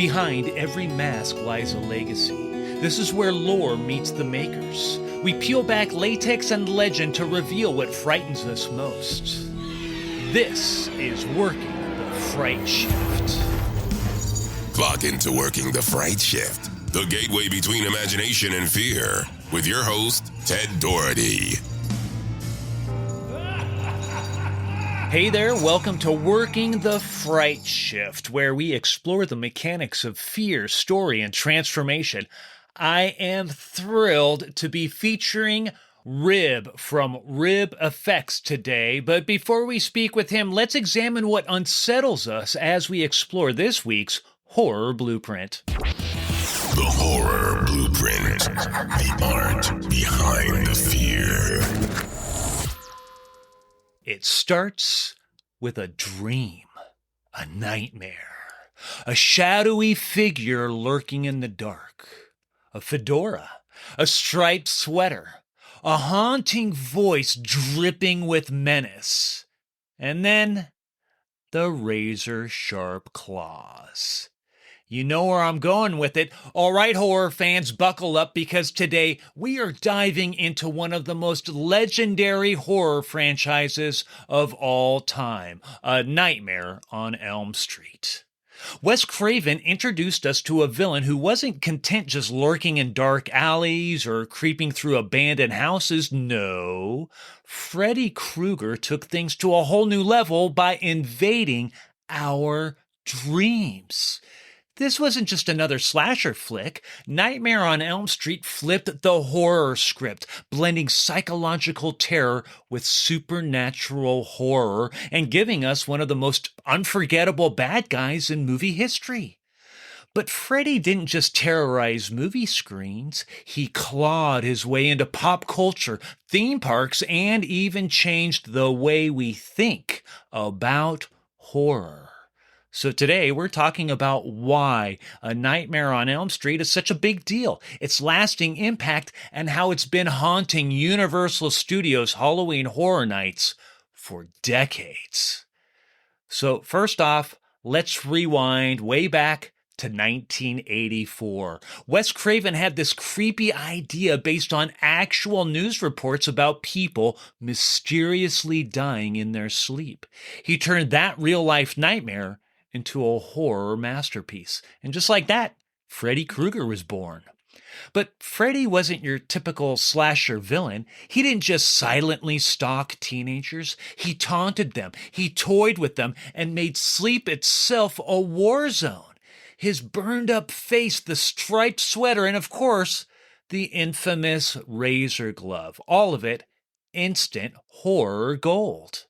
Behind every mask lies a legacy. This is where lore meets the makers. We peel back latex and legend to reveal what frightens us most. This is Working the Fright Shift. Clock into Working the Fright Shift, the gateway between imagination and fear, with your host, Ted Doherty. Hey there, welcome to Working the Fright Shift, where we explore the mechanics of fear, story, and transformation. I am thrilled to be featuring Rib from Rib Effects today, but before we speak with him, let's examine what unsettles us as we explore this week's Horror Blueprint. The Horror Blueprint, the art behind the fear. It starts with a dream, a nightmare, a shadowy figure lurking in the dark, a fedora, a striped sweater, a haunting voice dripping with menace, and then the razor-sharp claws. You know where I'm going with it. All right, horror fans, buckle up because today we are diving into one of the most legendary horror franchises of all time, A Nightmare on Elm Street. Wes Craven introduced us to a villain who wasn't content just lurking in dark alleys or creeping through abandoned houses. No, Freddy Krueger took things to a whole new level by invading our dreams. This wasn't just another slasher flick. Nightmare on Elm Street flipped the horror script, blending psychological terror with supernatural horror and giving us one of the most unforgettable bad guys in movie history. But Freddy didn't just terrorize movie screens. He clawed his way into pop culture, theme parks, and even changed the way we think about horror. So today we're talking about why A Nightmare on Elm Street is such a big deal, its lasting impact, and how it's been haunting Universal Studios' Halloween Horror Nights for decades. So first off, let's rewind way back to 1984. Wes Craven had this creepy idea based on actual news reports about people mysteriously dying in their sleep. He turned that real-life nightmare into a horror masterpiece. And just like that, Freddy Krueger was born. But Freddy wasn't your typical slasher villain. He didn't just silently stalk teenagers. He taunted them, he toyed with them, and made sleep itself a war zone. His burned-up face, the striped sweater, and of course, the infamous razor glove. All of it instant horror gold.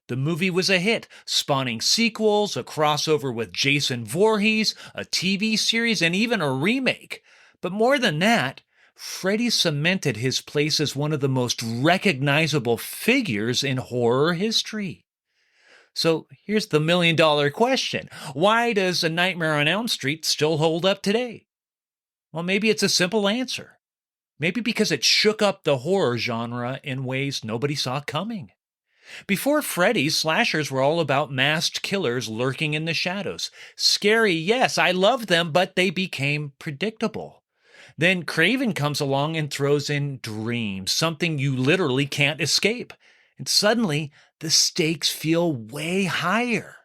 The movie was a hit, spawning sequels, a crossover with Jason Voorhees, a TV series, and even a remake. But more than that, Freddy cemented his place as one of the most recognizable figures in horror history. So here's the million-dollar question. Why does A Nightmare on Elm Street still hold up today? Well, maybe it's a simple answer. Maybe because it shook up the horror genre in ways nobody saw coming. Before Freddy, slashers were all about masked killers lurking in the shadows. Scary, yes, I loved them, but they became predictable. Then Craven comes along and throws in dreams, something you literally can't escape. And suddenly, the stakes feel way higher.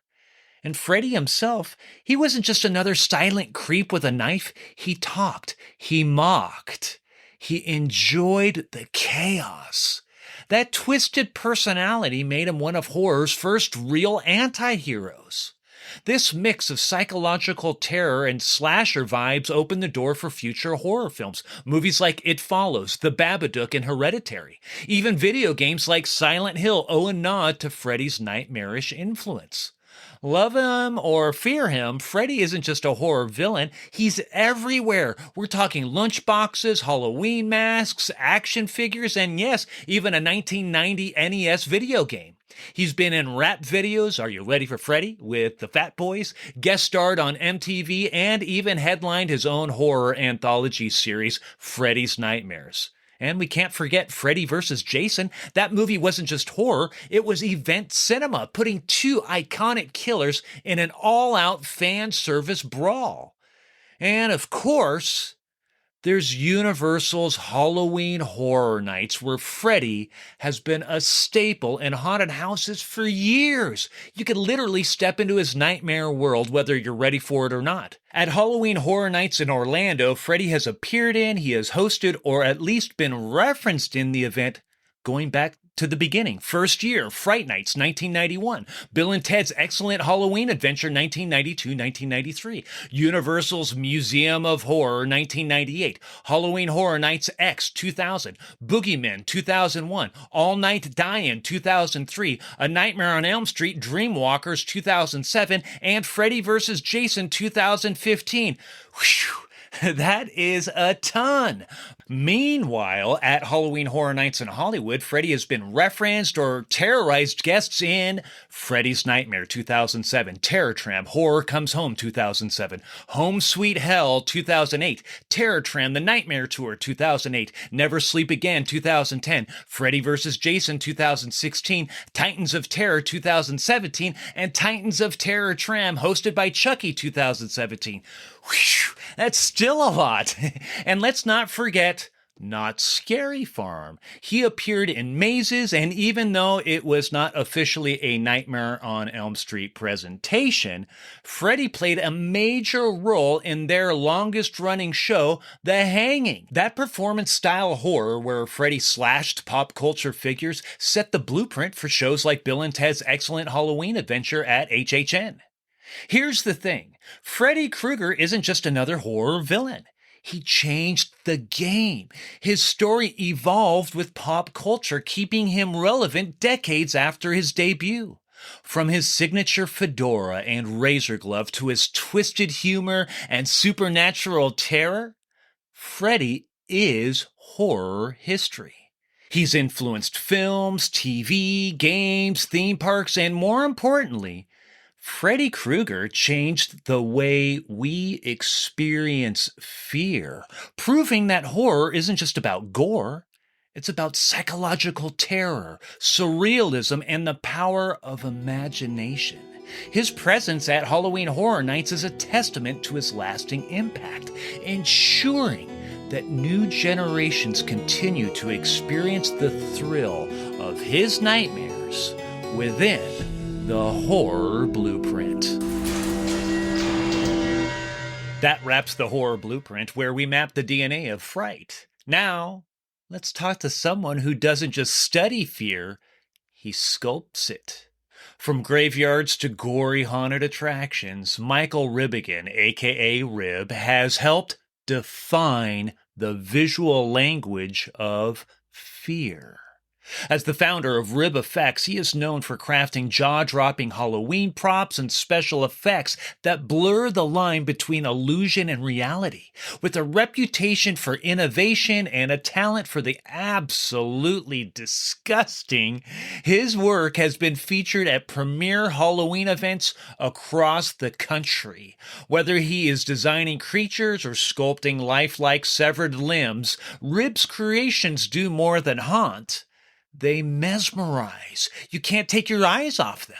And Freddy himself, he wasn't just another silent creep with a knife. He talked, he mocked, he enjoyed the chaos. That twisted personality made him one of horror's first real anti-heroes. This mix of psychological terror and slasher vibes opened the door for future horror films. Movies like It Follows, The Babadook, and Hereditary. Even video games like Silent Hill owe a nod to Freddy's nightmarish influence. Love him or fear him, Freddy isn't just a horror villain, he's everywhere. We're talking lunchboxes, Halloween masks, action figures, and yes, even a 1990 NES video game. He's been in rap videos, Are You Ready for Freddy? With the Fat Boys, guest starred on MTV, and even headlined his own horror anthology series, Freddy's Nightmares. And we can't forget Freddy vs. Jason. That movie wasn't just horror, it was event cinema, putting two iconic killers in an all-out fan service brawl. And of course, there's Universal's Halloween Horror Nights, where Freddy has been a staple in haunted houses for years. You can literally step into his nightmare world whether you're ready for it or not. At Halloween Horror Nights in Orlando, Freddy has appeared in, he has hosted, or at least been referenced in the event going back to the beginning. First year, Fright Nights, 1991. Bill and Ted's Excellent Halloween Adventure, 1992-1993. Universal's Museum of Horror, 1998. Halloween Horror Nights X, 2000. Boogeymen, 2001. All Night Die-In, 2003. A Nightmare on Elm Street, Dreamwalkers, 2007. And Freddy vs. Jason, 2015. Whew. That is a ton. Meanwhile, at Halloween Horror Nights in Hollywood, Freddy has been referenced or terrorized guests in Freddy's Nightmare 2007, Terror Tram, Horror Comes Home 2007, Home Sweet Hell 2008, Terror Tram, The Nightmare Tour 2008, Never Sleep Again 2010, Freddy vs. Jason 2016, Titans of Terror 2017, and Titans of Terror Tram, hosted by Chucky 2017. Whew, that's still a lot. And let's not forget Not Scary Farm. He appeared in mazes, and even though it was not officially a Nightmare on Elm Street presentation, Freddy played a major role in their longest-running show, The Hanging. That performance-style horror where Freddy slashed pop culture figures set the blueprint for shows like Bill and Ted's Excellent Halloween Adventure at HHN. Here's the thing. Freddy Krueger isn't just another horror villain. He changed the game. His story evolved with pop culture, keeping him relevant decades after his debut. From his signature fedora and razor glove to his twisted humor and supernatural terror, Freddy is horror history. He's influenced films, TV, games, theme parks, and more importantly, Freddy Krueger changed the way we experience fear, proving that horror isn't just about gore, it's about psychological terror, surrealism, and the power of imagination. His presence at Halloween Horror Nights is a testament to his lasting impact, ensuring that new generations continue to experience the thrill of his nightmares within the horror blueprint. That wraps the horror blueprint, where we map the DNA of fright. Now, let's talk to someone who doesn't just study fear, he sculpts it. From graveyards to gory haunted attractions, Michael Ribagin, aka Rib, has helped define the visual language of fear. As the founder of Rib Effects, he is known for crafting jaw-dropping Halloween props and special effects that blur the line between illusion and reality. With a reputation for innovation and a talent for the absolutely disgusting, his work has been featured at premier Halloween events across the country. Whether he is designing creatures or sculpting lifelike severed limbs, Rib's creations do more than haunt. They mesmerize. You can't take your eyes off them.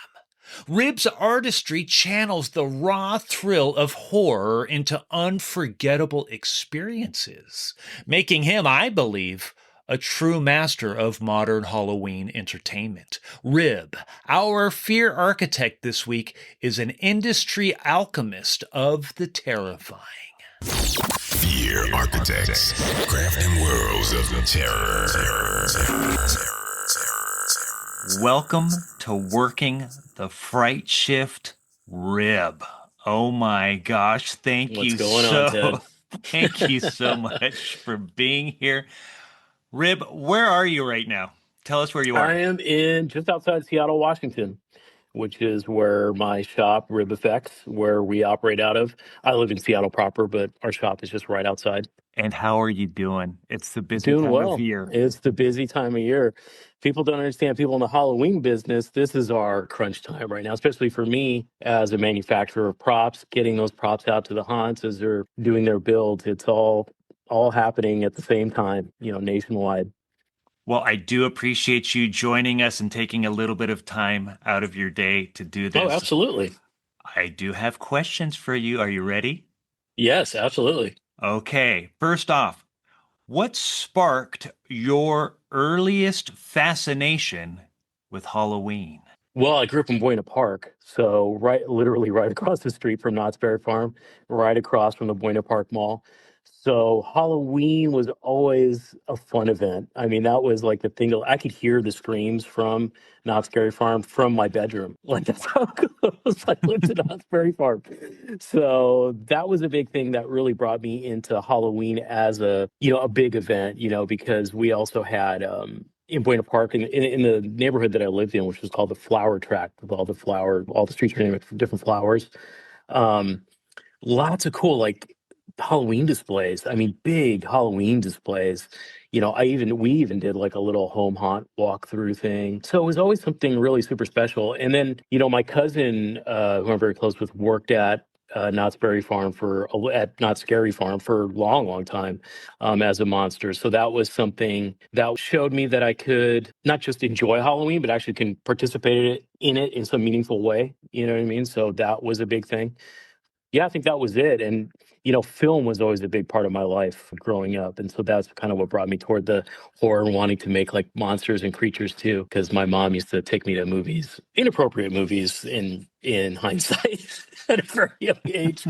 Rib's artistry channels the raw thrill of horror into unforgettable experiences, making him, I believe, a true master of modern Halloween entertainment. Rib, our fear architect this week, is an industry alchemist of the terrifying. Fear Architects, crafting worlds of terror. Welcome to Working the Fright Shift, Rib. Oh my gosh, thank you so much for being here. Rib, where are you right now? Tell us where you are. I am in just outside Seattle, Washington, which is where my shop, Rib Effects, where we operate out of. I live in Seattle proper, but our shop is just right outside. And how are you doing? It's the busy time of year. It's the busy time of year. People don't understand. People in the Halloween business, this is our crunch time right now, especially for me as a manufacturer of props, getting those props out to the haunts as they're doing their builds. It's all happening at the same time, nationwide. Well, I do appreciate you joining us and taking a little bit of time out of your day to do this. Oh, absolutely. I do have questions for you. Are you ready? Yes, absolutely. Okay, first off, what sparked your earliest fascination with Halloween? Well, I grew up in Buena Park, so literally right across the street from Knott's Berry Farm, right across from the Buena Park Mall. So Halloween was always a fun event. I mean, that was like the thing. I could hear the screams from Knott's Berry Farm from my bedroom. Like that's how close I lived to Knott's Berry Farm. So that was a big thing that really brought me into Halloween as a big event. Because we also had in Buena Park, in the neighborhood that I lived in, which was called the Flower Tract, with all the streets were named for different flowers. Um, Lots of cool like Halloween displays. I mean, big Halloween displays. We even did like a little home haunt walkthrough thing. So it was always something really super special. And then, my cousin, who I'm very close with, worked at Knott's Berry Farm at Knott's Scary Farm for a long, long time as a monster. So that was something that showed me that I could not just enjoy Halloween, but actually can participate in it in some meaningful way. You know what I mean? So that was a big thing. Yeah, I think that was it. And, film was always a big part of my life growing up. And so that's kind of what brought me toward the horror and wanting to make like monsters and creatures too. Because my mom used to take me to movies, inappropriate movies in hindsight at a very young age.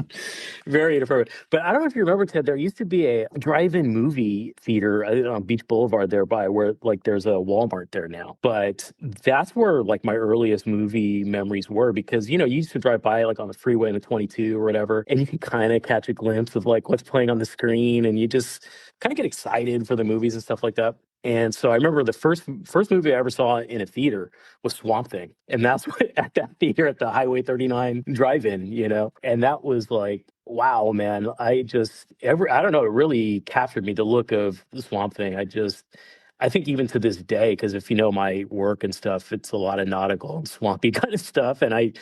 Very inappropriate. But I don't know if you remember, Ted, there used to be a drive-in movie theater on Beach Boulevard thereby where like there's a Walmart there now. But that's where like my earliest movie memories were because you used to drive by like on the freeway in the 22 or whatever, and you could kind of catch a glimpse of like what's playing on the screen, and you just kind of get excited for the movies and stuff like that. And so I remember the first movie I ever saw in a theater was Swamp Thing, and that's what at that theater at the Highway 39 drive-in. And that was like, wow, man. I don't know, it really captured me, the look of the Swamp Thing. I think even to this day, because if you know my work and stuff, it's a lot of nautical and swampy kind of stuff. And I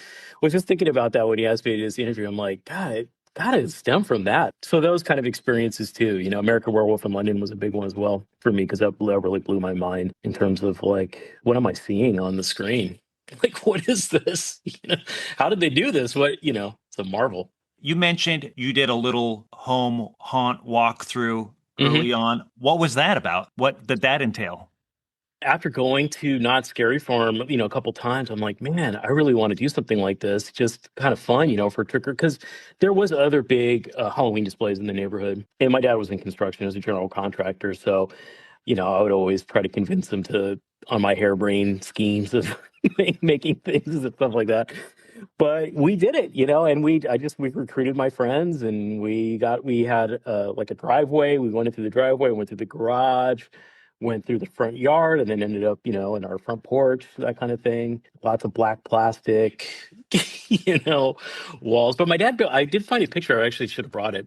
was just thinking about that when you asked me to do this interview. I'm like, God, it gotta stem from that. So those kind of experiences too. American Werewolf in London was a big one as well for me because that really blew my mind in terms of like, what am I seeing on the screen? Like, what is this? How did they do this? It's a marvel. You mentioned you did a little home haunt walkthrough Hmm. early on. What was that about? What did that entail? After going to Not Scary Farm, a couple times, I'm like, man, I really want to do something like this. Just kind of fun, for tricker. Because there was other big Halloween displays in the neighborhood, and my dad was in construction as a general contractor, so I would always try to convince him to on my harebrained schemes of making things and stuff like that. But we did it, and we recruited my friends, and we had like a driveway. We went into the driveway, went through the garage, went through the front yard, and then ended up, in our front porch, that kind of thing. Lots of black plastic, you know, walls. But my dad built. I did find a picture. I actually should have brought it,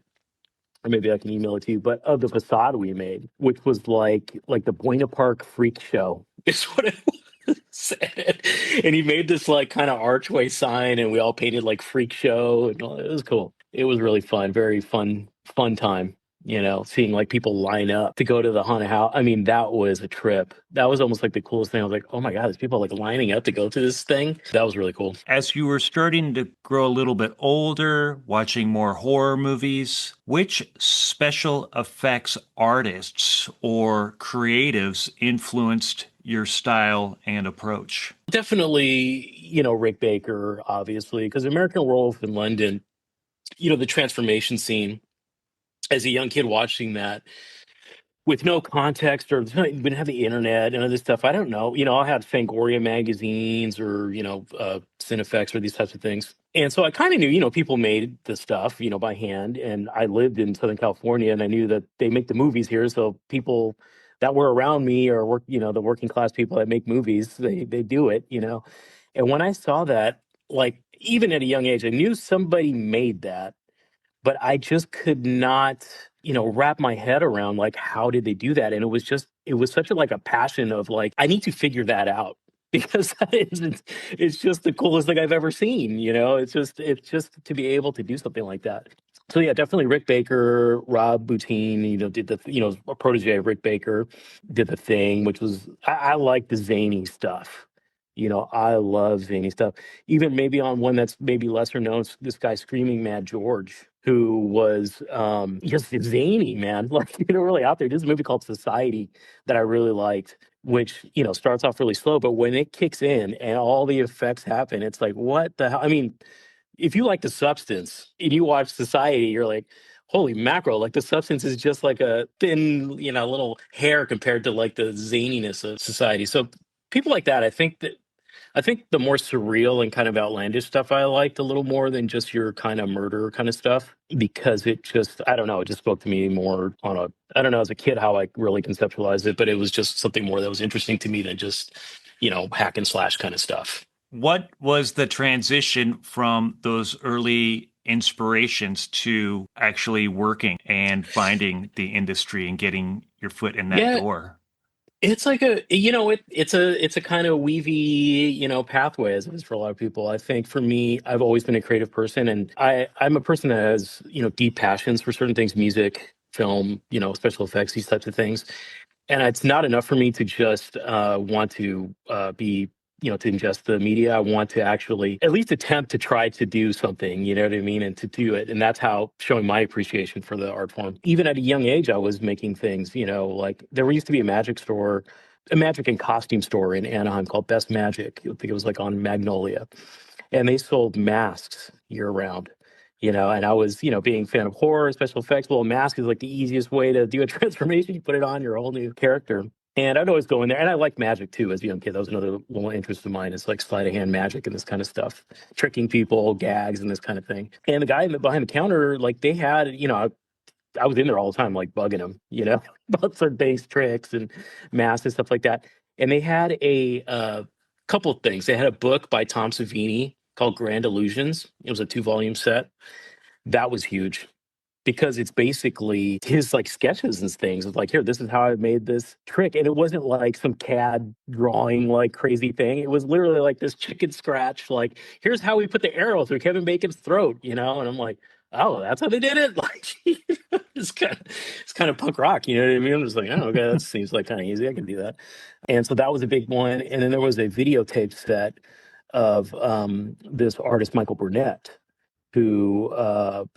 or maybe I can email it to you, but of the facade we made, which was like the Buena Park Freak Show, is what it was. And he made this like kind of archway sign, and we all painted like Freak Show, and it was cool. It was really fun, very fun time. Seeing like people line up to go to the haunted house. I mean, that was a trip. That was almost like the coolest thing. I was like, oh my God, there's people like lining up to go to this thing. That was really cool. As you were starting to grow a little bit older, watching more horror movies, which special effects artists or creatives influenced your style and approach? Definitely, Rick Baker, obviously, because American Werewolf in London, the transformation scene as a young kid watching that with no context, or we didn't have the internet and other stuff. I don't know. I had Fangoria magazines or, Cinefex or these types of things. And so I kind of knew, people made the stuff, by hand. And I lived in Southern California, and I knew that they make the movies here. So people that were around me or the working class people that make movies, they do it. And when I saw that, like even at a young age, I knew somebody made that, but I just could not, wrap my head around like how did they do that? And it was such a like a passion of like I need to figure that out because it's just the coolest thing I've ever seen. It's just to be able to do something like that. So yeah, definitely Rick Baker, Rob Boutine, did a protege of Rick Baker, did the thing, which was I like the zany stuff. I love zany stuff. Even maybe on one that's maybe lesser known, this guy Screaming Mad George. who was just zany, man. Like, really out there. There's a movie called Society that I really liked, which, starts off really slow, but when it kicks in and all the effects happen, it's like, what the hell? I mean, if you like The Substance and you watch Society, you're like, holy mackerel, like The Substance is just like a thin, little hair compared to like the zaniness of Society. So people like that, I think the more surreal and kind of outlandish stuff I liked a little more than just your kind of murder kind of stuff, because it just, I don't know, it just spoke to me more on a, I don't know, as a kid how I really conceptualized it, but it was just something more that was interesting to me than just, hack and slash kind of stuff. What was the transition from those early inspirations to actually working and finding the industry and getting your foot in that Yeah, door? it's like it's a kind of weavy, pathway as it is for a lot of people. I think for me, I've always been a creative person, and I'm a person that has, deep passions for certain things, music, film, special effects, these types of things. And it's not enough for me to just want to be, to ingest the media. I want to actually at least attempt to try to do something, you know what I mean? And to do it. And that's how showing my appreciation for the art form. Even at a young age, I was making things, like there used to be a magic store, a magic and costume store in Anaheim called Best Magic. I think it was like on Magnolia, and they sold masks year round. And I was, being a fan of horror, special effects. Well, a mask is like the easiest way to do a transformation. You put it on, you're a whole new character. And I'd always go in there, and I like magic too. As a young kid, that was another little interest of mine. It's like sleight of hand magic and this kind of stuff, tricking people, gags, and this kind of thing. And the guy behind the counter, like they had, I was in there all the time, like bugging them, about certain base tricks and masks and stuff like that. And they had a couple of things. They had a book by Tom Savini called Grand Illusions. It was a 2-volume set. That was huge because it's basically his like sketches and things. It's like, here, this is how I made this trick. And it wasn't like some CAD drawing like crazy thing. It was literally like this chicken scratch, like, here's how we put the arrow through Kevin Bacon's throat, And I'm like, oh, that's how they did it. Like, it's kind of punk rock, you know what I mean? I'm just like, oh, okay, that seems like kind of easy. I can do that. And so that was a big one. And then there was a videotape set of this artist, Michael Burnett, who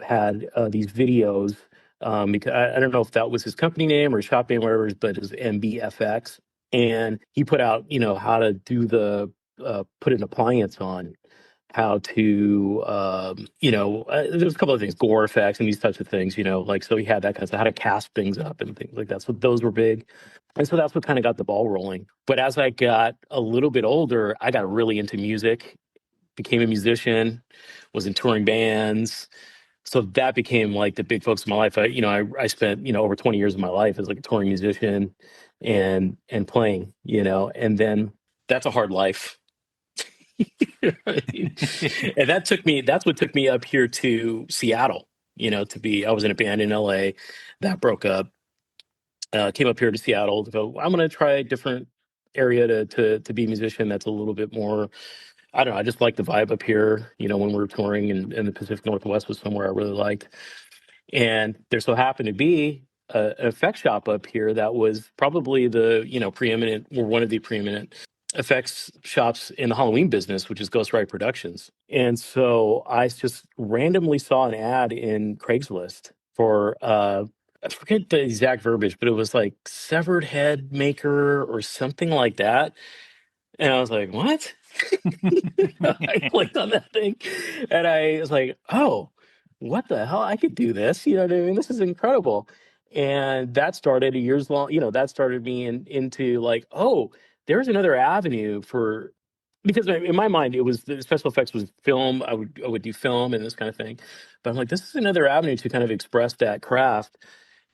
had these videos. Because I don't know if that was his company name or his shop name, whatever, but it was MBFX. And he put out, how to do put an appliance on, how to, there was a couple of things, gore effects and these types of things, like, so he had that kind of stuff, how to cast things up and things like that. So those were big. And so that's what kind of got the ball rolling. But as I got a little bit older, I got really into music, became a musician, was in touring bands. So that became like the big focus of my life. I spent, over 20 years of my life as like a touring musician and playing, and then that's a hard life. And that's what took me up here to Seattle, I was in a band in LA that broke up, came up here to Seattle to go, I'm going to try a different area to be a musician. That's a little bit more, I don't know. I just like the vibe up here, when we were touring, and the Pacific Northwest was somewhere I really liked. And there so happened to be an effect shop up here that was probably the, preeminent, or one of the preeminent effects shops in the Halloween business, which is Ghostwriter Productions. And so I just randomly saw an ad in Craigslist for, I forget the exact verbiage, but it was like severed head maker or something like that. And I was like, what? I clicked on that thing and I was like, oh, what the hell? I could do this. You know what I mean? This is incredible. And that started a years long, that started me into like, oh, there's another avenue for, because in my mind, it was the special effects was film. I would do film and this kind of thing. But I'm like, this is another avenue to kind of express that craft.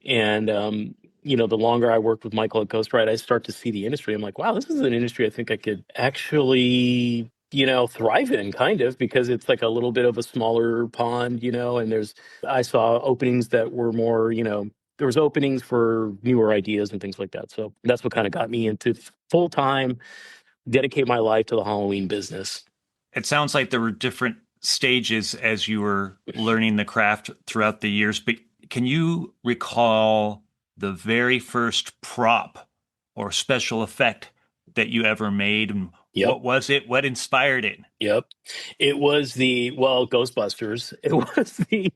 And the longer I worked with Michael at Ghostwrite, I start to see the industry. I'm like, wow, this is an industry I think I could actually, thrive in, kind of, because it's like a little bit of a smaller pond, and I saw openings that were more, there was openings for newer ideas and things like that. So that's what kind of got me into full time, dedicate my life to the Halloween business. It sounds like there were different stages as you were learning the craft throughout the years, but can you recall the very first prop or special effect that you ever made, and Yep. What was it? What inspired it? Yep. It was Ghostbusters. It was the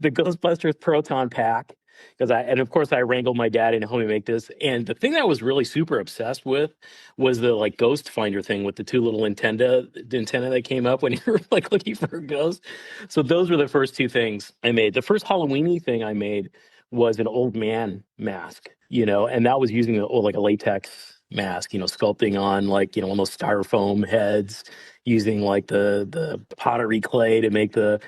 Ghostbusters proton pack because and of course I wrangled my dad into helping me make this. And the thing that I was really super obsessed with was the like ghost finder thing with the two little antenna that came up when you were like looking for a ghost. So those were the first two things I made. The first Halloweeny thing I made was an old man mask, and that was using like a latex mask, sculpting on like, one of those styrofoam heads using like the pottery clay to make the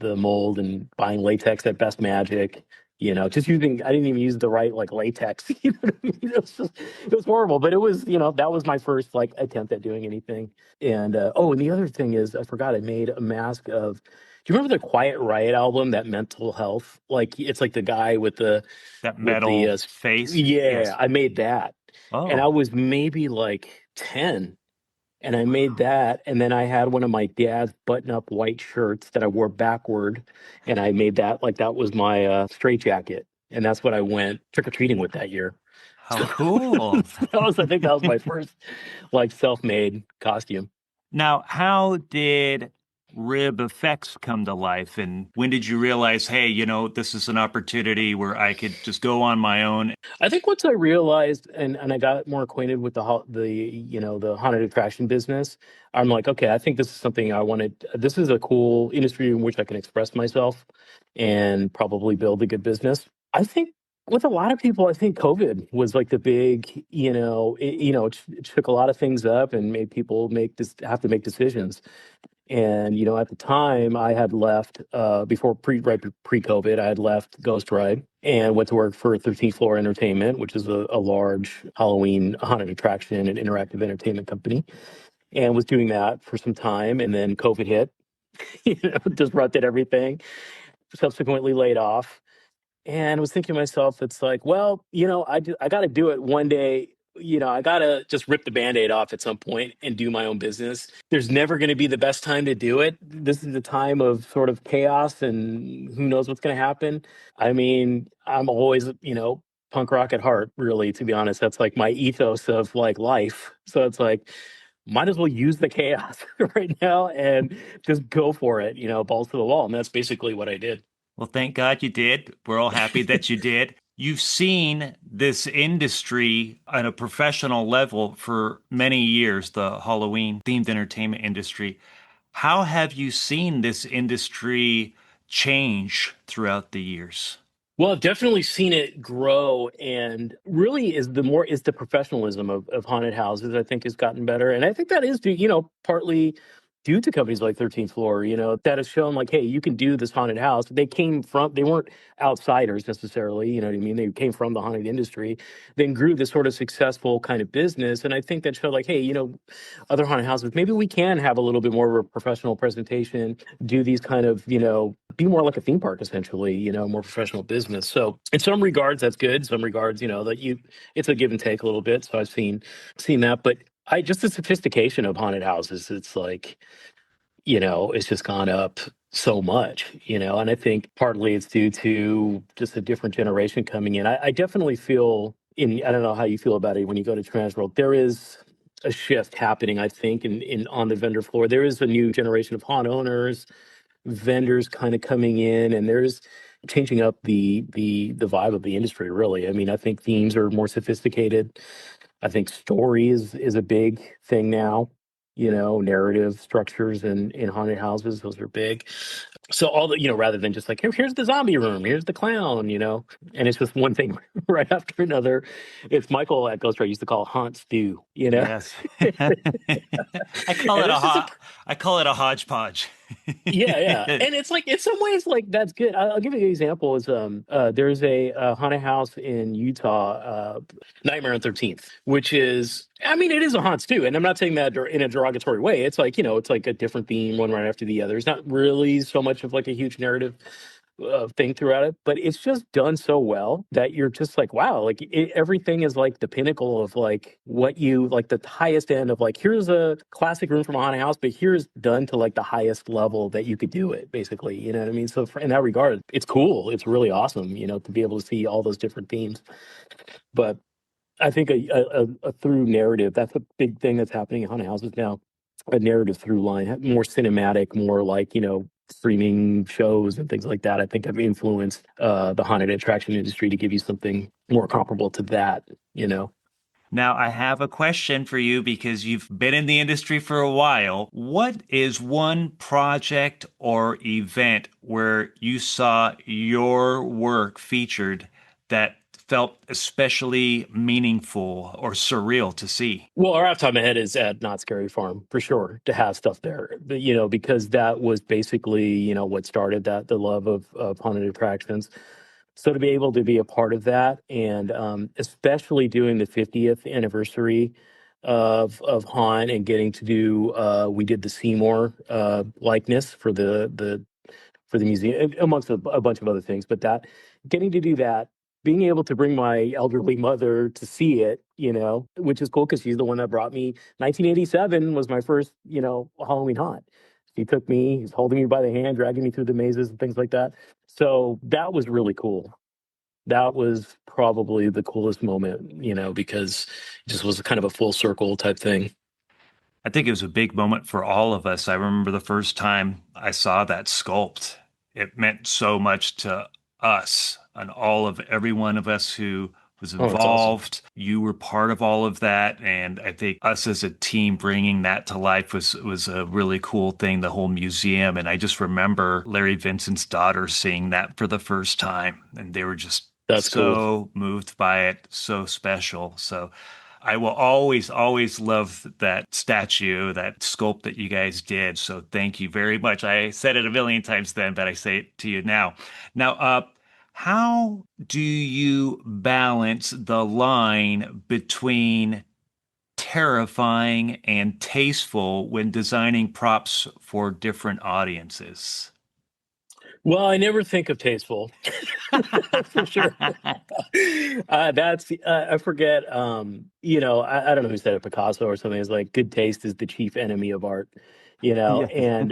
mold and buying latex at Best Magic. Just using I didn't even use the right like latex. You know what I mean? It was horrible, but it was that was my first like attempt at doing anything. And and the other thing is I forgot I made a mask of. Do you remember the Quiet Riot album, that Mental Health? Like it's like the guy That with the metal face? yeah, Yes. I made that, and I Oh, was maybe like 10, and I made that, and then I had one of my dad's button-up white shirts that I wore backward, and I made that like that was my straight jacket, and that's what I went trick-or-treating with that year. how So cool. I think that was my first like self-made costume. Now, how did rib effects come to life? And when did you realize, hey, this is an opportunity where I could just go on my own? I think once I realized and I got more acquainted with the haunted attraction business, I'm like, okay, I think this is something I wanted. This is a cool industry in which I can express myself and probably build a good business. I think with a lot of people, I think COVID was like the big, it took a lot of things up and made people have to make decisions. And at the time, I had left right pre-COVID. I had left Ghost Ride and went to work for 13th Floor Entertainment, which is a large Halloween haunted attraction and interactive entertainment company, and was doing that for some time. And then COVID hit, disrupted everything. Subsequently laid off, and was thinking to myself, it's like, well, I got to do it one day. I got to just rip the Band-Aid off at some point and do my own business. There's never going to be the best time to do it. This is a time of sort of chaos and who knows what's going to happen. I mean, I'm always, punk rock at heart, really, to be honest. That's like my ethos of like life. So it's like, might as well use the chaos right now and just go for it, balls to the wall. And that's basically what I did. Well, thank God you did. We're all happy that you did. You've seen this industry on a professional level for many years, the Halloween themed entertainment industry. How have you seen this industry change throughout the years? Well, I've definitely seen it grow, and really is the professionalism of haunted houses. I think has gotten better, and I think that is due, partly due to companies like 13th Floor, that has shown like, hey, you can do this haunted house. They weren't outsiders necessarily, you know what I mean? They came from the haunted industry, then grew this sort of successful kind of business, and I think that showed like, hey, other haunted houses, maybe we can have a little bit more of a professional presentation, do these kind of, be more like a theme park essentially, more professional business. So in some regards that's good. In some regards, it's a give and take a little bit. So I've seen that. But I just the sophistication of haunted houses, it's like, it's just gone up so much, and I think partly it's due to just a different generation coming in. I definitely feel I don't know how you feel about it when you go to Transworld. There is a shift happening, I think, in on the vendor floor. There is a new generation of haunt owners, vendors kind of coming in, and there's changing up the vibe of the industry, really. I mean, I think themes are more sophisticated. I think story is a big thing now. Narrative structures in haunted houses, those are big. So all the, rather than just like, here's the zombie room, here's the clown, and it's just one thing right after another. It's Michael at Ghost Rider used to call haunt stew, Yes. I call and it a it's just a I call it a hodgepodge. yeah, yeah, and it's like in some ways like that's good. I'll give you an example. Is there's a haunted house in Utah, Nightmare on 13th, which is I mean it is a haunt too, and I'm not saying that in a derogatory way. It's like it's like a different theme one right after the other. It's not really so much of like a huge narrative thing throughout it, but it's just done so well that you're just like, wow, like everything is like the pinnacle of like what you like the highest end of like, here's a classic room from a haunted house, but here's done to like the highest level that you could do it, basically. You know what I mean? So in that regard, it's cool. It's really awesome, to be able to see all those different themes. But I think a through narrative, that's a big thing that's happening in haunted houses now. A narrative through line, more cinematic, more like, streaming shows and things like that. I think have influenced the haunted attraction industry to give you something more comparable to that, you know. Now, I have a question for you because you've been in the industry for a while. What is one project or event where you saw your work featured that felt especially meaningful or surreal to see? Well, right off the top of my head is at Not Scary Farm for sure to have stuff there, but, because that was basically, what started that, the love of haunted attractions. So to be able to be a part of that, and especially doing the 50th anniversary of Haunt and getting to do, we did the Seymour likeness for the museum, amongst a bunch of other things. But that, getting to do that, being able to bring my elderly mother to see it, which is cool because she's the one that brought me. 1987 was my first, Halloween haunt. She took me, he's holding me by the hand, dragging me through the mazes and things like that. So that was really cool. That was probably the coolest moment, because it just was kind of a full circle type thing. I think it was a big moment for all of us. I remember the first time I saw that sculpt. It meant so much to us and all of every one of us who was Oh, it's awesome. involved. You were part of all of that, and I think us as a team bringing that to life was a really cool thing. The whole museum, and I just remember Larry Vincent's daughter seeing that for the first time, and they were just That's cool. so moved by it, so special. So I will always, always love that statue, that sculpt that you guys did. So thank you very much. I said it a million times then, but I say it to you now. Now, how do you balance the line between terrifying and tasteful when designing props for different audiences? Well, I never think of tasteful. For sure. That's I forget. I don't know who said it, Picasso or something. It's like good taste is the chief enemy of art. Yes. And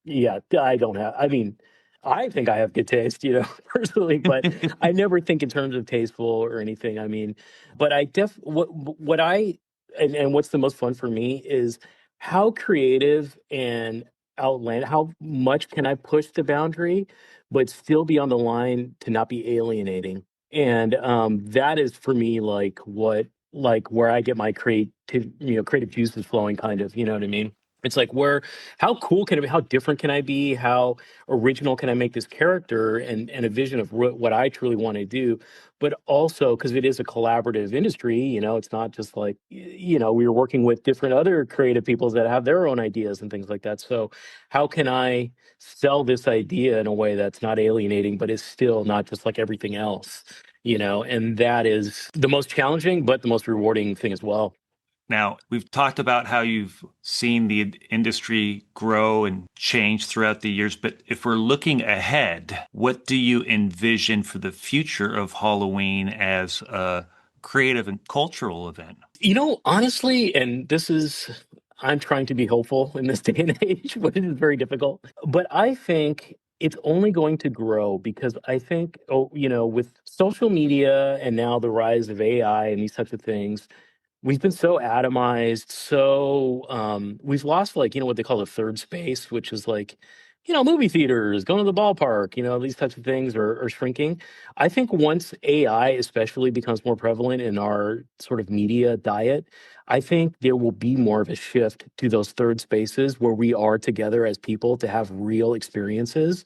yeah, I don't have. I mean, I think I have good taste, personally, but I never think in terms of tasteful or anything. I mean, but I what I and what's the most fun for me is how creative and outland how much can I push the boundary but still be on the line to not be alienating. And that is for me like where I get my creative juices flowing kind of, you know what I mean? It's like where how cool can it be? How different can I be? How original can I make this character and a vision of what I truly want to do? But also because it is a collaborative industry, it's not just like we're working with different other creative people that have their own ideas and things like that. So how can I sell this idea in a way that's not alienating, but is still not just like everything else, and that is the most challenging, but the most rewarding thing as well. Now, we've talked about how you've seen the industry grow and change throughout the years, but if we're looking ahead, what do you envision for the future of Halloween as a creative and cultural event? Honestly, and I'm trying to be hopeful in this day and age, but it is very difficult. But I think it's only going to grow because I think, with social media and now the rise of AI and these types of things, we've been so atomized, so we've lost like, what they call the third space, which is like, movie theaters, going to the ballpark, these types of things are shrinking. I think once AI especially becomes more prevalent in our sort of media diet, I think there will be more of a shift to those third spaces where we are together as people to have real experiences.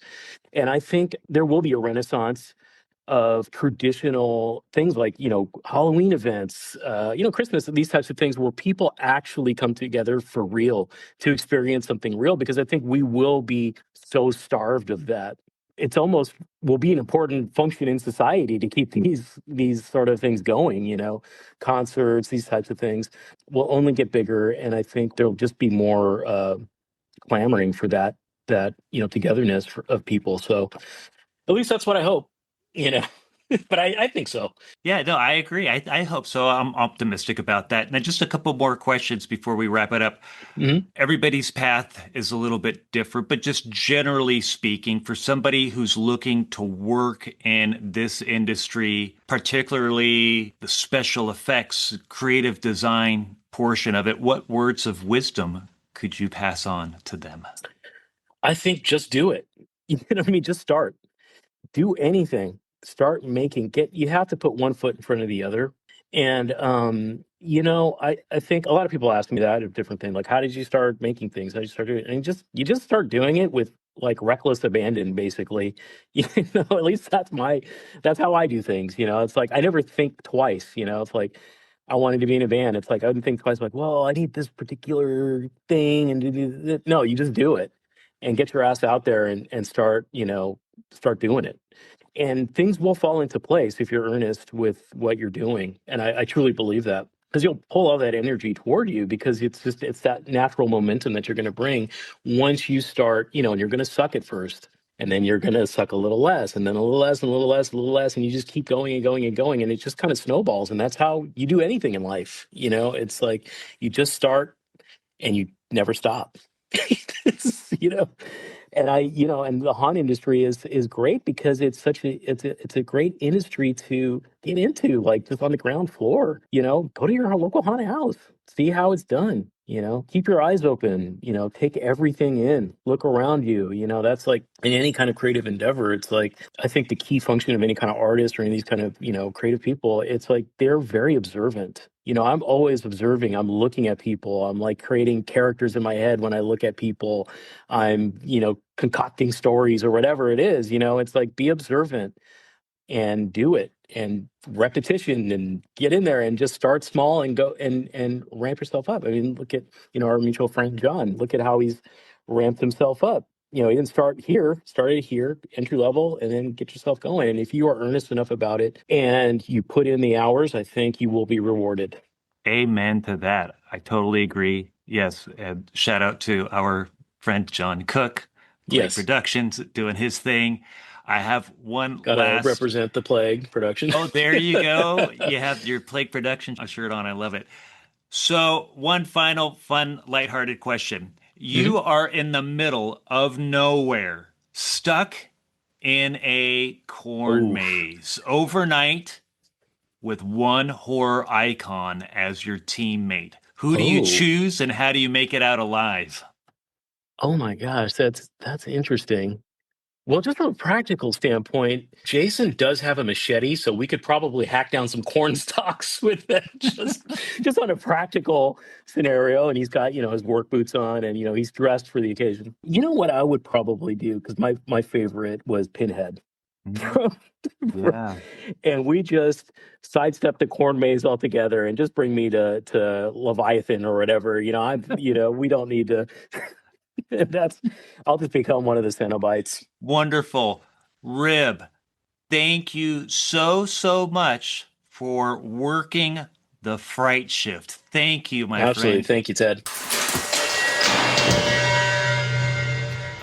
And I think there will be a renaissance of traditional things like Halloween events, Christmas, these types of things where people actually come together for real to experience something real, because I think we will be so starved of that. It's almost will be an important function in society to keep these sort of things going. Concerts, these types of things will only get bigger, and I think there'll just be more clamoring for that togetherness of people. So at least that's what I hope. You know. But I think so. Yeah, no, I agree. I hope so. I'm optimistic about that. Now, just a couple more questions before we wrap it up. Hmm. Everybody's path is a little bit different, but just generally speaking, for somebody who's looking to work in this industry, particularly the special effects, creative design portion of it, what words of wisdom could you pass on to them? I think just do it. You know what I mean? Just start. Do anything. Start making get you have to put one foot in front of the other. And I think a lot of people ask me that of different things, like how did you start making things? How did you start doing it? And you just start doing it with like reckless abandon, basically. At least that's how I do things. It's like I never think twice, it's like I wanted to be in a band. It's like I didn't think twice, like, well, I need this particular thing and no, you just do it and get your ass out there and start, start doing it, and things will fall into place if you're earnest with what you're doing. And I truly believe that because you'll pull all that energy toward you because it's that natural momentum that you're going to bring once you start, and you're going to suck at first. And then you're going to suck a little less, and then a little less, and a little less, a little less, and you just keep going and going and going, and it just kind of snowballs. And that's how you do anything in life. It's like you just start and you never stop. you know, and the haunt industry is great because it's a great industry to get into, like just on the ground floor. Go to your local haunted house, see how it's done. Keep your eyes open. Take everything in, look around you. That's like in any kind of creative endeavor. It's like I think the key function of any kind of artist or any of these kind of creative people, it's like they're very observant. I'm always observing. I'm looking at people. I'm like creating characters in my head when I look at people. I'm, concocting stories or whatever it is. It's like be observant and do it and repetition and get in there and just start small and go and ramp yourself up. I mean, look at, our mutual friend John. Look at how he's ramped himself up. He didn't started here, entry level, and then get yourself going. And if you are earnest enough about it and you put in the hours, I think you will be rewarded. Amen to that. I totally agree. Yes, and shout out to our friend John Cook, Plague Yes. Productions, doing his thing. I have one Gotta last. represent the Plague production. Oh, there you go. You have your Plague Productions shirt on. I love it. So, one final fun, lighthearted question. Mhm. You are in the middle of nowhere, stuck in a corn Oof. maze overnight with one horror icon as your teammate. Who do you Oh. choose and how do you make it out alive? Oh my gosh, that's interesting. Well, just from a practical standpoint, Jason does have a machete, so we could probably hack down some corn stalks with that just on a practical scenario. And he's got, his work boots on and he's dressed for the occasion. You know what I would probably do? Because my favorite was Pinhead. Mhm. From- Yeah. and we just sidestep the corn maze altogether and just bring me to Leviathan or whatever. We don't need to that's I'll just become one of the Cenobites. Wonderful. Rib, thank you so, so much for working the fright shift. Thank you, my Absolutely. friend. Thank you, Ted.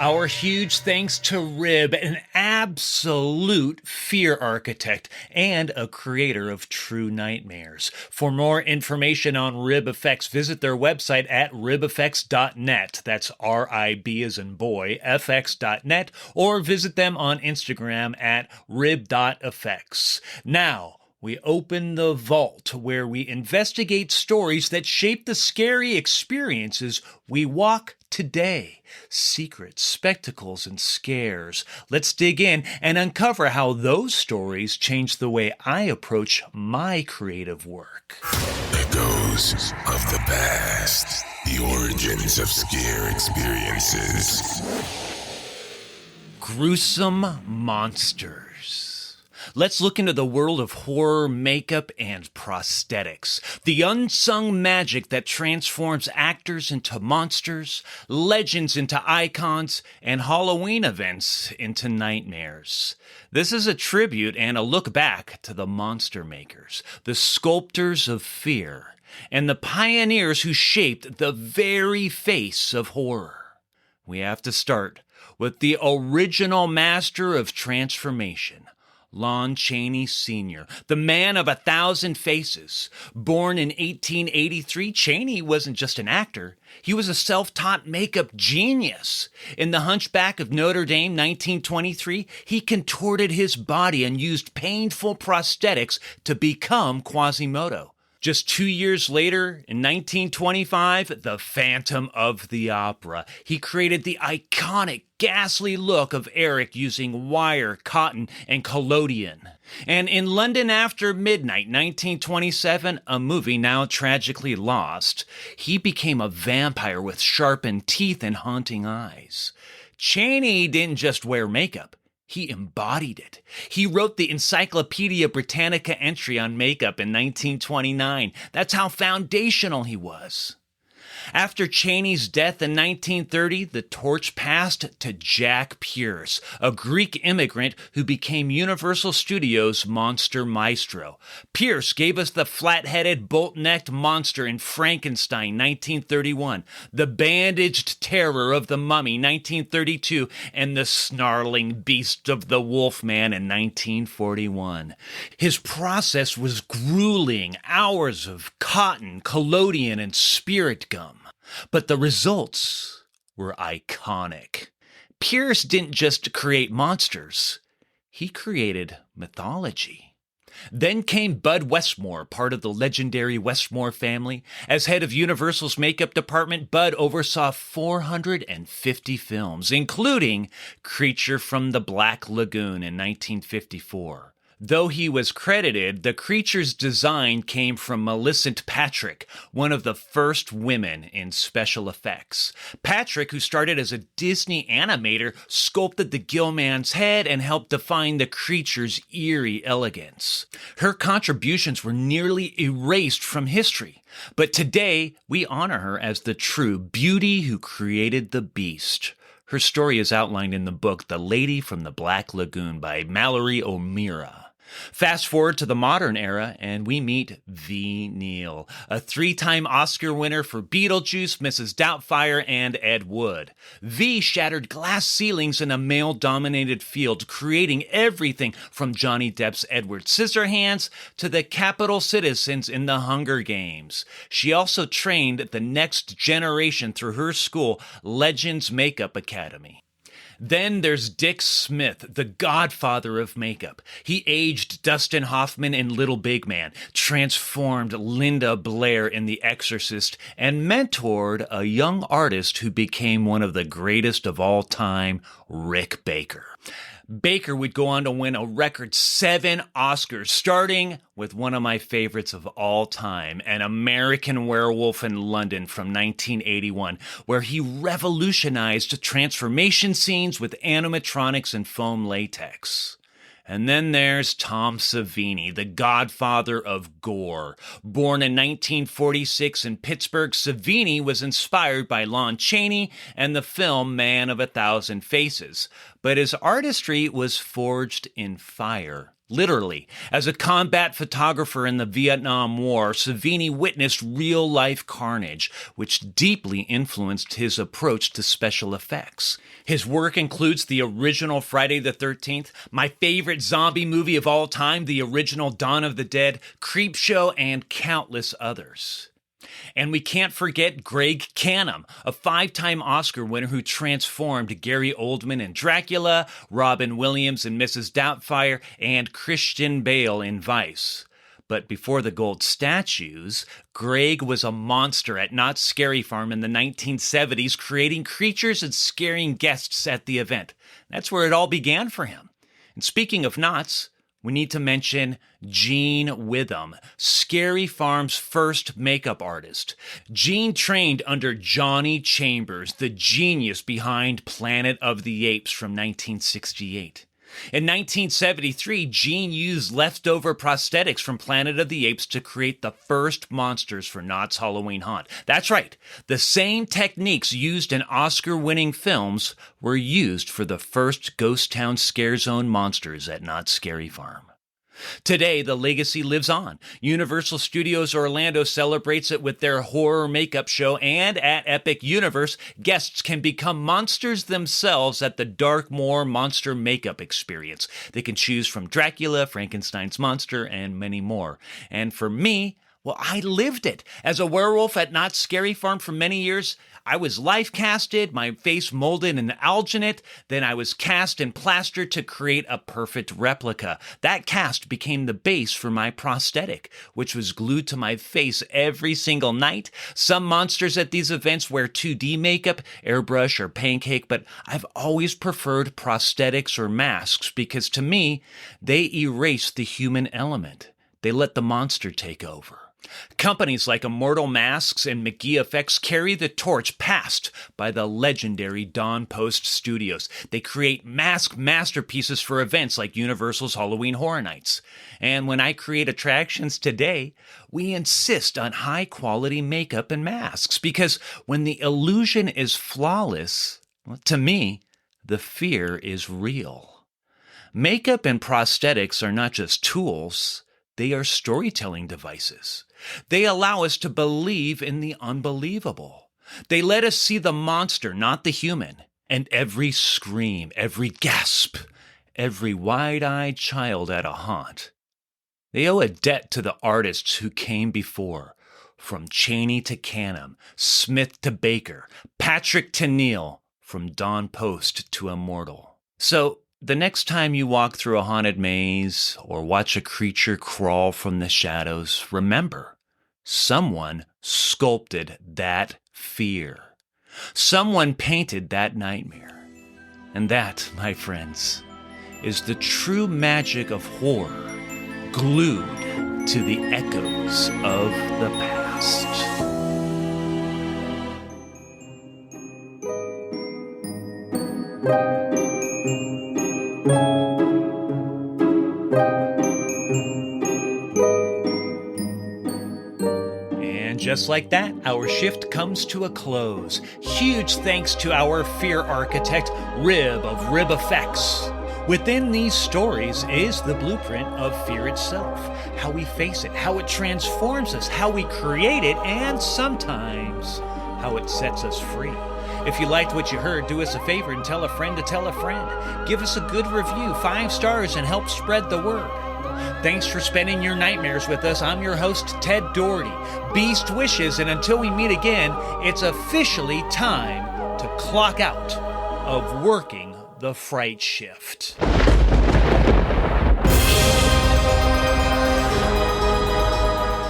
Our huge thanks to Rib, an absolute fear architect and a creator of true nightmares. For more information on Rib Effects, visit their website at ribeffects.net. That's RIB as in boy, FX.net, or visit them on Instagram at rib.effects. Now, we open the vault where we investigate stories that shape the scary experiences we walk today. Secrets, spectacles, and scares. Let's dig in and uncover how those stories change the way I approach my creative work. Echoes of the past. The origins of scare experiences. Gruesome monsters. Let's look into the world of horror, makeup, and prosthetics. The unsung magic that transforms actors into monsters, legends into icons, and Halloween events into nightmares. This is a tribute and a look back to the monster makers, the sculptors of fear, and the pioneers who shaped the very face of horror. We have to start with the original master of transformation, Lon Chaney Sr., the man of 1,000 faces. Born in 1883, Chaney wasn't just an actor. He was a self-taught makeup genius. In The Hunchback of Notre Dame, 1923, he contorted his body and used painful prosthetics to become Quasimodo. Just 2 years later, in 1925, The Phantom of the Opera. He created the iconic, ghastly look of Eric using wire, cotton, and collodion. And in London After Midnight, 1927, a movie now tragically lost, he became a vampire with sharpened teeth and haunting eyes. Chaney didn't just wear makeup. He embodied it. He wrote the Encyclopedia Britannica entry on makeup in 1929. That's how foundational he was. After Chaney's death in 1930, the torch passed to Jack Pierce, a Greek immigrant who became Universal Studios' monster maestro. Pierce gave us the flat-headed, bolt-necked monster in Frankenstein, 1931, the bandaged terror of the Mummy, 1932, and the snarling beast of the Wolfman in 1941. His process was grueling, hours of cotton, collodion, and spirit gum. But the results were iconic. Pierce didn't just create monsters, he created mythology. Then came Bud Westmore, part of the legendary Westmore family. As head of Universal's makeup department, Bud oversaw 450 films, including Creature from the Black Lagoon in 1954. Though he was credited, the creature's design came from Millicent Patrick, one of the first women in special effects. Patrick, who started as a Disney animator, sculpted the Gill-man's head and helped define the creature's eerie elegance. Her contributions were nearly erased from history, but today we honor her as the true beauty who created the beast. Her story is outlined in the book The Lady from the Black Lagoon by Mallory O'Meara. Fast forward to the modern era, and we meet V. Neal, a 3-time Oscar winner for Beetlejuice, Mrs. Doubtfire, and Ed Wood. V shattered glass ceilings in a male-dominated field, creating everything from Johnny Depp's Edward Scissorhands to the Capitol citizens in the Hunger Games. She also trained the next generation through her school, Legends Makeup Academy. Then there's Dick Smith, the godfather of makeup. He aged Dustin Hoffman in Little Big Man, transformed Linda Blair in The Exorcist, and mentored a young artist who became one of the greatest of all time, Rick Baker. Baker would go on to win a record 7 Oscars, starting with one of my favorites of all time, An American Werewolf in London from 1981, where he revolutionized transformation scenes with animatronics and foam latex. And then there's Tom Savini, the godfather of gore. Born in 1946 in Pittsburgh, Savini was inspired by Lon Chaney and the film Man of 1,000 Faces. But his artistry was forged in fire. Literally, as a combat photographer in the Vietnam War, Savini witnessed real-life carnage, which deeply influenced his approach to special effects. His work includes the original Friday the 13th, my favorite zombie movie of all time, the original Dawn of the Dead, Creepshow, and countless others. And we can't forget Greg Canham, a 5-time Oscar winner who transformed Gary Oldman in Dracula, Robin Williams in Mrs. Doubtfire, and Christian Bale in Vice. But before the gold statues, Greg was a monster at Knott's Scary Farm in the 1970s, creating creatures and scaring guests at the event. That's where it all began for him. And speaking of Knott's, we need to mention Gene Witham, Scary Farm's first makeup artist. Gene trained under Johnny Chambers, the genius behind Planet of the Apes from 1968. In 1973, Gene used leftover prosthetics from Planet of the Apes to create the first monsters for Knott's Halloween Haunt. That's right, the same techniques used in Oscar-winning films were used for the first Ghost Town Scare Zone monsters at Knott's Scary Farm. Today, the legacy lives on. Universal Studios Orlando celebrates it with their horror makeup show, and at Epic Universe, guests can become monsters themselves at the Darkmoor Monster Makeup Experience. They can choose from Dracula, Frankenstein's monster, and many more. And for me, well, I lived it. As a werewolf at Knott's Scary Farm for many years, I was life casted, my face molded in alginate, then I was cast and plastered to create a perfect replica. That cast became the base for my prosthetic, which was glued to my face every single night. Some monsters at these events wear 2D makeup, airbrush, or pancake, but I've always preferred prosthetics or masks because to me, they erase the human element. They let the monster take over. Companies like Immortal Masks and McGee Effects carry the torch passed by the legendary Dawn Post Studios. They create mask masterpieces for events like Universal's Halloween Horror Nights. And when I create attractions today, we insist on high-quality makeup and masks because when the illusion is flawless, well, to me, the fear is real. Makeup and prosthetics are not just tools, they are storytelling devices. They allow us to believe in the unbelievable. They let us see the monster, not the human. And every scream, every gasp, every wide-eyed child at a haunt. They owe a debt to the artists who came before, from Chaney to Canham, Smith to Baker, Patrick to Neal, from Dawn Post to Immortal. So, the next time you walk through a haunted maze or watch a creature crawl from the shadows, remember, someone sculpted that fear. Someone painted that nightmare. And that, my friends, is the true magic of horror, glued to the echoes of the past. And just like that, our shift comes to a close. Huge thanks to our fear architect, Rib of Rib Effects. Within these stories is the blueprint of fear itself, how we face it, how it transforms us, how we create it, and sometimes how it sets us free. If you liked what you heard, do us a favor and tell a friend to tell a friend. Give us a good review, 5 stars, and help spread the word. Thanks for spending your nightmares with us. I'm your host, Ted Doherty. Beast wishes, and until we meet again, it's officially time to clock out of Working the Fright Shift.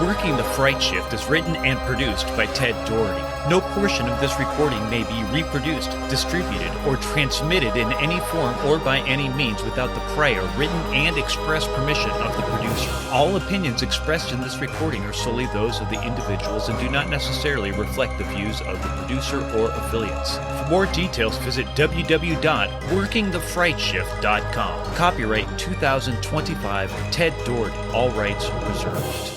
Working the Fright Shift is written and produced by Ted Doherty. No portion of this recording may be reproduced, distributed, or transmitted in any form or by any means without the prior written and express permission of the producer. All opinions expressed in this recording are solely those of the individuals and do not necessarily reflect the views of the producer or affiliates. For more details, visit www.workingthefrightshift.com. Copyright 2025, Ted Doherty, all rights reserved.